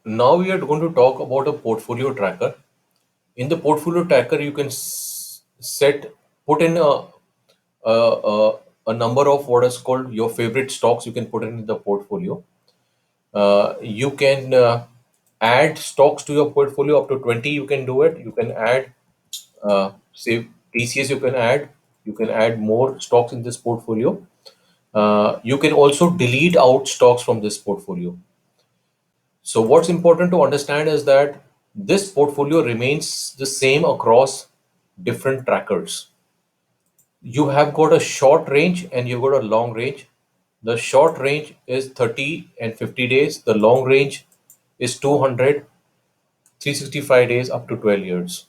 Now we are going to talk about a portfolio tracker. In the portfolio tracker, you can put in a, a, a number of what is called your favorite stocks. You can put in the portfolio. You can add stocks to your portfolio up to 20. You can do it. You can add, say, TCS. You can add. You can add more stocks in this portfolio. You can also delete out stocks from this portfolio. So what's important to understand is that this portfolio remains the same across different trackers. You have got a short range and you've got a long range. The short range is 30 and 50 days. The long range is 200, 365 days up to 12 years.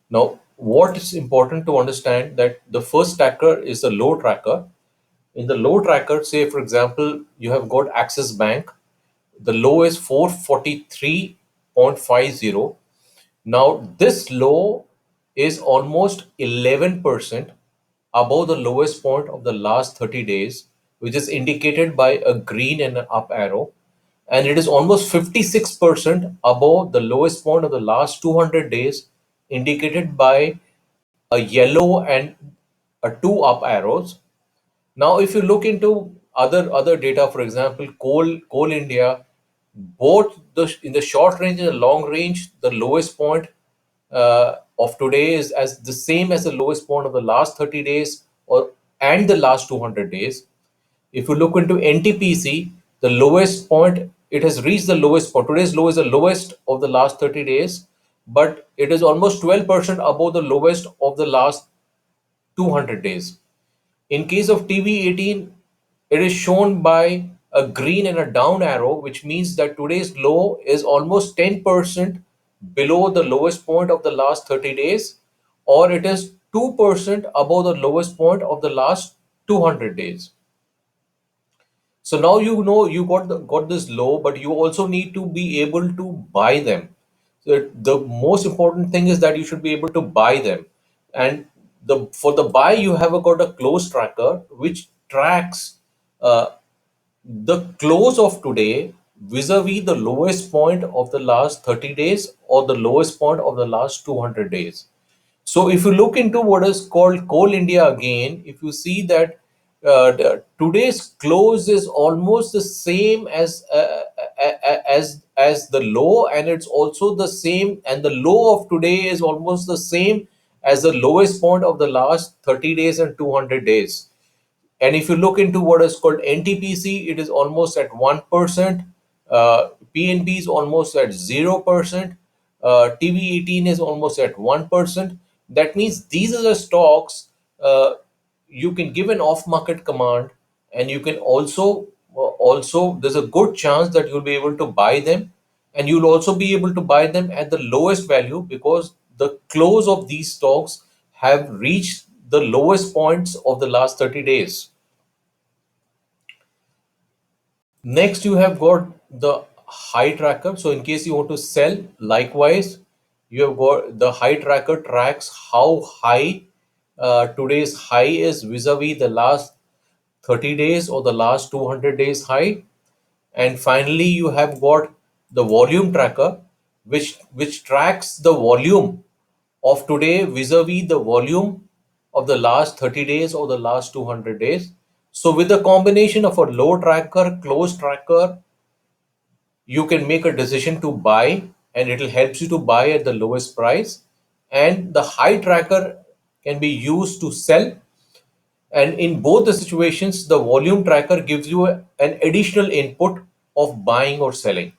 Now, what is important to understand that the first tracker is the low tracker. In the low tracker, say for example, you have got Axis Bank. The low is 443.50. Now, this low is almost 11% above the lowest point of the last 30 days, which is indicated by a green and an up arrow. And it is almost 56% above the lowest point of the last 200 days, indicated by a yellow and a two up arrows. Now, if you look into other data, for example, coal India, both in the short range and the long range, the lowest point of today is as the same as the lowest point of the last 30 days or and the last 200 days. If you look into NTPC, the lowest point, it has reached the lowest point. Today's low is the lowest of the last 30 days, but it is almost 12% above the lowest of the last 200 days. In case of TV18, it is shown by a green and a down arrow, which means that today's low is almost 10% below the lowest point of the last 30 days, or it is 2% above the lowest point of the last 200 days. So now you know you got this low, but you also need to be able to buy them. So the most important thing is that you should be able to buy them, and the for the buy you have got a close tracker which tracks uh, the close of today vis-a-vis the lowest point of the last 30 days or the lowest point of the last 200 days. So if you look into what is called Coal India again, if you see that today's close is almost the same as the low, and it's also the same, and the low of today is almost the same as the lowest point of the last 30 days and 200 days. And if you look into what is called NTPC, it is almost at 1%. PNB is almost at 0%. TV18 is almost at 1%. That means these are the stocks you can give an off-market command, and you can also there's a good chance that you'll be able to buy them, and you'll also be able to buy them at the lowest value because the close of these stocks have reached the lowest points of the last 30 days. Next, you have got the high tracker. So in case you want to sell, likewise, you have got the high tracker tracks how high today's high is vis-a-vis the last 30 days or the last 200 days high. And finally, you have got the volume tracker, which tracks the volume of today vis-a-vis the volume of the last 30 days or the last 200 days. So with a combination of a low tracker, close tracker, you can make a decision to buy, and it will help you to buy at the lowest price. And the high tracker can be used to sell. And in both the situations, the volume tracker gives you an additional input of buying or selling.